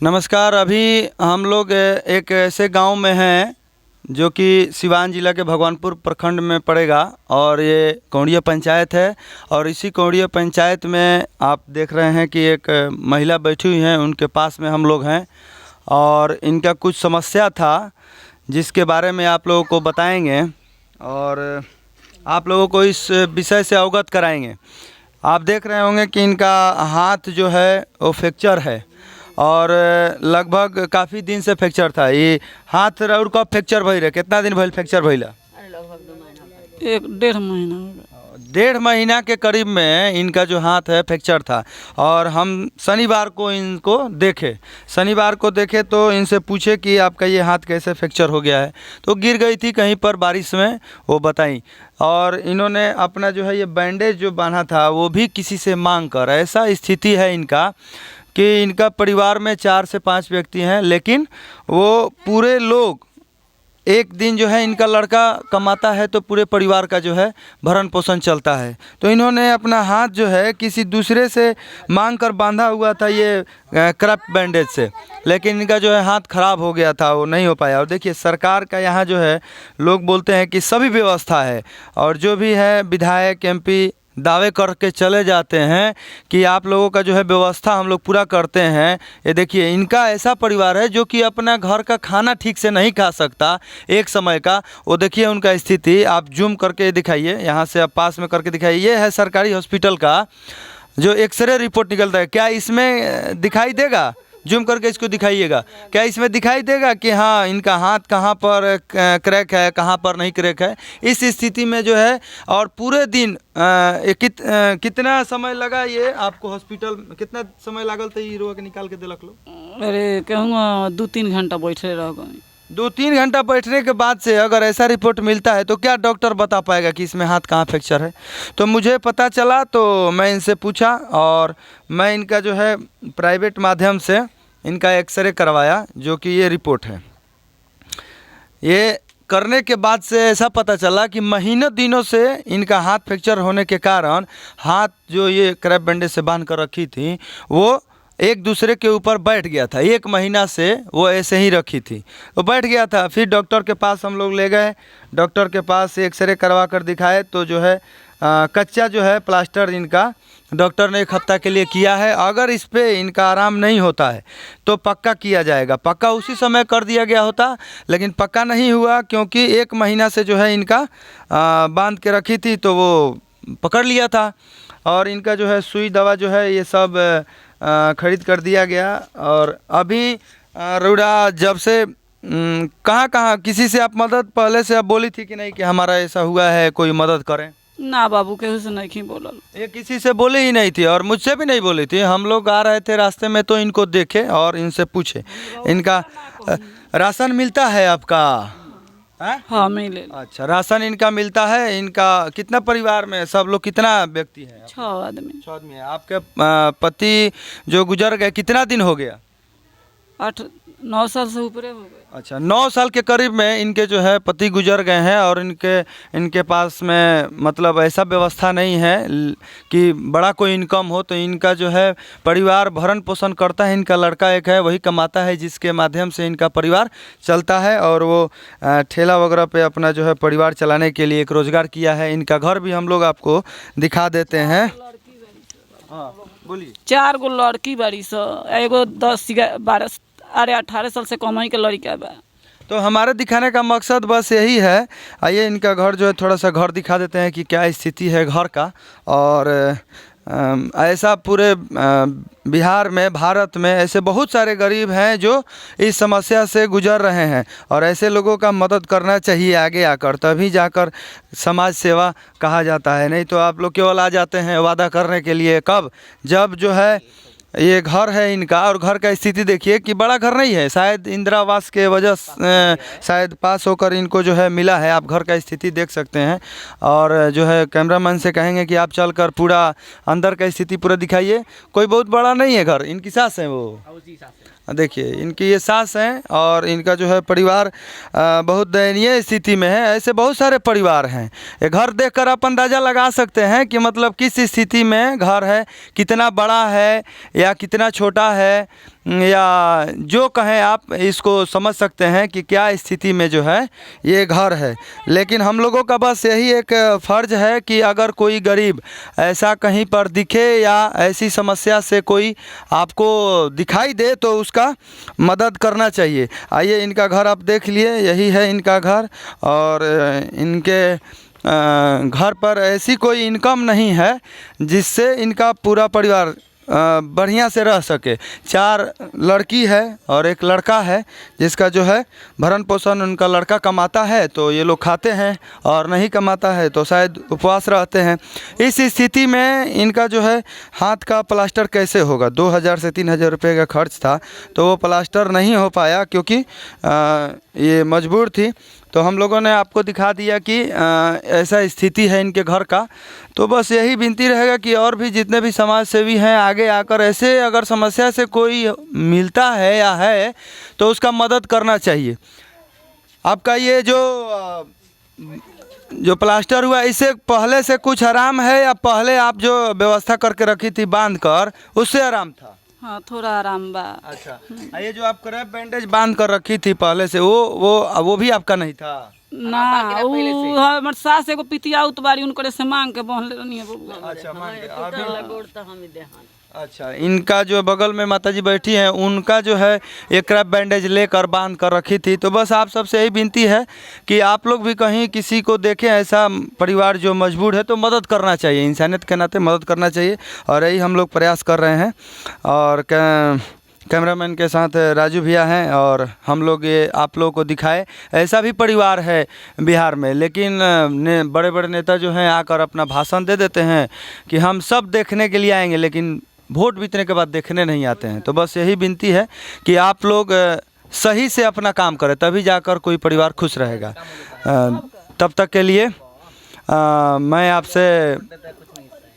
नमस्कार। अभी हम लोग एक ऐसे गांव में हैं जो कि सिवान जिला के भगवानपुर प्रखंड में पड़ेगा और ये कौड़िया पंचायत है। और इसी कौड़िया पंचायत में आप देख रहे हैं कि एक महिला बैठी हुई हैं, उनके पास में हम लोग हैं और इनका कुछ समस्या था जिसके बारे में आप लोगों को बताएंगे और आप लोगों को इस विषय से अवगत कराएंगे। आप देख रहे होंगे कि इनका हाथ जो है वो फ्रैक्चर है और लगभग काफ़ी दिन से फ्रैक्चर था। ये हाथ और कब फ्रैक्चर भइल रहे? कितना दिन भइल फ्रैक्चर भइला? एक 1.5 महीना हो गया। 1.5 महीना के करीब में इनका जो हाथ है फ्रैक्चर था। और हम शनिवार को इनको देखे तो इनसे पूछे कि आपका ये हाथ कैसे फ्रैक्चर हो गया है, तो गिर गई थी कहीं पर बारिश में, वो बताई। और इन्होंने अपना जो है ये बैंडेज जो बांधा था वो भी किसी से मांग कर, ऐसा स्थिति है इनका कि इनका परिवार में 4 से 5 व्यक्ति हैं, लेकिन वो पूरे लोग एक दिन जो है इनका लड़का कमाता है तो पूरे परिवार का जो है भरण पोषण चलता है। तो इन्होंने अपना हाथ जो है किसी दूसरे से मांग कर बांधा हुआ था ये क्रैप बैंडेज से, लेकिन इनका जो है हाथ ख़राब हो गया था, वो नहीं हो पाया। और देखिए सरकार का यहाँ जो है लोग बोलते हैं कि सभी व्यवस्था है और जो भी है विधायक MP दावे करके चले जाते हैं कि आप लोगों का जो है व्यवस्था हम लोग पूरा करते हैं। ये देखिए इनका ऐसा परिवार है जो कि अपना घर का खाना ठीक से नहीं खा सकता एक समय का। वो देखिए उनका स्थिति, आप जूम करके दिखाइए, यहाँ से आप पास में करके दिखाइए। ये है सरकारी हॉस्पिटल का जो एक्सरे रिपोर्ट निकलता है। क्या इसमें दिखाई देगा? जूम करके इसको दिखाइएगा। क्या इसमें दिखाई देगा कि हाँ इनका हाथ कहाँ पर क्रैक है, कहाँ पर नहीं क्रैक है? इस स्थिति में जो है और पूरे दिन कितना समय लगा ये आपको हॉस्पिटल में? कितना समय लागल था ये रोग के निकाल के दिलक लो? अरे कहूँगा 2-3 घंटा बैठे रह गए। 2-3 घंटा बैठने के बाद से अगर ऐसा रिपोर्ट मिलता है तो क्या डॉक्टर बता पाएगा कि इसमें हाथ कहाँ फ्रैक्चर है? तो मुझे पता चला तो मैं इनसे पूछा और मैं इनका जो है प्राइवेट माध्यम से इनका एक्सरे करवाया, जो कि ये रिपोर्ट है। ये करने के बाद से ऐसा पता चला कि महीनों दिनों से इनका हाथ फ्रैक्चर होने के कारण हाथ जो ये क्रैप बैंडेज से बांध कर रखी थी वो एक दूसरे के ऊपर बैठ गया था। 1 महीना से वो ऐसे ही रखी थी तो बैठ गया था। फिर डॉक्टर के पास हम लोग ले गए, डॉक्टर के पास एक्सरे करवा कर दिखाए तो जो है कच्चा जो है प्लास्टर इनका डॉक्टर ने 1 हफ्ता के लिए किया है। अगर इस पर इनका आराम नहीं होता है तो पक्का किया जाएगा। पक्का उसी समय कर दिया गया होता, लेकिन पक्का नहीं हुआ क्योंकि 1 महीना से जो है इनका बांध के रखी थी तो वो पकड़ लिया था। और इनका जो है सुई दवा जो है ये सब खरीद कर दिया गया। और अभी रुड़ा जब से कहाँ किसी से आप मदद पहले से आप बोली थी कि नहीं कि हमारा ऐसा हुआ है, कोई मदद करें? ना बाबू केहू से नहीं बोलल। ये किसी से बोली ही नहीं थी और मुझसे भी नहीं बोली थी। हम लोग आ रहे थे रास्ते में तो इनको देखे और इनसे पूछे। इनका राशन मिलता है आपका? हाँ मिले। अच्छा, राशन इनका मिलता है। इनका कितना परिवार में सब लोग कितना व्यक्ति हैं? 6 आदमी। 6 आदमी है। आपके पति जो गुजर गए कितना दिन हो गया? 8-9 साल से ऊपर हो गए। अच्छा, 9 साल के करीब में इनके जो है पति गुजर गए हैं और इनके पास में मतलब ऐसा व्यवस्था नहीं है कि बड़ा कोई इनकम हो। तो इनका जो है परिवार भरण पोषण करता है। इनका लड़का एक है, वही कमाता है जिसके माध्यम से इनका परिवार चलता है और वो ठेला वगैरह पे अपना जो है परिवार चलाने के लिए एक रोज़गार किया है। इनका घर भी हम लोग आपको दिखा देते हैं। हाँ बोलिए। 4 गो लड़की बड़ी सो, एगो 10-12 अरे 18 साल से कमाई के लड़का बा। तो हमारे दिखाने का मकसद बस यही है। आइए इनका घर जो है थोड़ा सा घर दिखा देते हैं कि क्या स्थिति है घर का। और ऐसा पूरे बिहार में, भारत में ऐसे बहुत सारे गरीब हैं जो इस समस्या से गुजर रहे हैं और ऐसे लोगों का मदद करना चाहिए आगे आकर, तभी जाकर समाज सेवा कहा जाता है। नहीं तो आप लोग केवल आ जाते हैं वादा करने के लिए। कब? जब जो है ये घर है इनका और घर का स्थिति देखिए कि बड़ा घर नहीं है, शायद इंदिरा आवास के वजह शायद पास होकर इनको जो है मिला है। आप घर का स्थिति देख सकते हैं और जो है कैमरामैन से कहेंगे कि आप चलकर पूरा अंदर का स्थिति पूरा दिखाइए। कोई बहुत बड़ा नहीं है घर। इनकी सास है, वो देखिए इनकी ये सास हैं और इनका जो है परिवार बहुत दयनीय स्थिति में है। ऐसे बहुत सारे परिवार हैं। ये घर देखकर आप अंदाज़ा लगा सकते हैं कि मतलब किस स्थिति में घर है, कितना बड़ा है या कितना छोटा है या जो कहें आप इसको समझ सकते हैं कि क्या स्थिति में जो है ये घर है। लेकिन हम लोगों का बस यही एक फ़र्ज़ है कि अगर कोई गरीब ऐसा कहीं पर दिखे या ऐसी समस्या से कोई आपको दिखाई दे तो उसका मदद करना चाहिए। आइए, इनका घर आप देख लिए, यही है इनका घर। और इनके घर पर ऐसी कोई इनकम नहीं है जिससे इनका पूरा परिवार बढ़िया से रह सके। 4 लड़की है और 1 लड़का है, जिसका जो है भरण पोषण उनका लड़का कमाता है तो ये लोग खाते हैं, और नहीं कमाता है तो शायद उपवास रहते हैं। इस स्थिति में इनका जो है हाथ का प्लास्टर कैसे होगा। 2000 से 3000 रुपये का खर्च था तो वो प्लास्टर नहीं हो पाया क्योंकि ये मजबूर थी। तो हम लोगों ने आपको दिखा दिया कि ऐसा स्थिति है इनके घर का। तो बस यही विनती रहेगा कि और भी जितने भी समाज सेवी हैं आगे आकर ऐसे अगर समस्या से कोई मिलता है या है तो उसका मदद करना चाहिए। आपका ये जो प्लास्टर हुआ, इससे पहले से कुछ आराम है या पहले आप जो व्यवस्था करके रखी थी बांध कर उससे आराम था? हाँ, थोड़ा आराम बा। अच्छा, ये जो आप क्रैप बैंडेज बांध कर रखी थी पहले से, वो भी आपका नहीं था? ना, वो हमर सास एगो पितिया उतबारी उनकरे से मांग के बहले रहनी है बबुआ। अच्छा, मांग के अभी। अच्छा, इनका जो बगल में माताजी बैठी हैं उनका जो है एक क्रैप बैंडेज लेकर बांध कर रखी थी। तो बस आप सबसे यही विनती है कि आप लोग भी कहीं किसी को देखें ऐसा परिवार जो मजबूर है तो मदद करना चाहिए, इंसानियत के नाते मदद करना चाहिए। और यही हम लोग प्रयास कर रहे हैं। और कैमरामैन के साथ राजू भैया हैं और हम लोग ये आप लोगों को दिखाए ऐसा भी परिवार है बिहार में। लेकिन बड़े बड़े नेता जो हैं आकर अपना भाषण दे देते हैं कि हम सब देखने के लिए आएंगे, लेकिन वोट बीतने के बाद देखने नहीं आते हैं। तो बस यही विनती है कि आप लोग सही से अपना काम करें, तभी जाकर कोई परिवार खुश रहेगा। तब तक के लिए मैं आपसे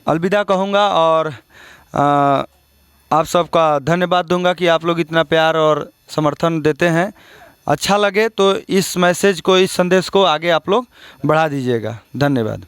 अलविदा कहूँगा और आप सबका धन्यवाद दूंगा कि आप लोग इतना प्यार और समर्थन देते हैं। अच्छा लगे तो इस मैसेज को, इस संदेश को आगे आप लोग बढ़ा दीजिएगा। धन्यवाद।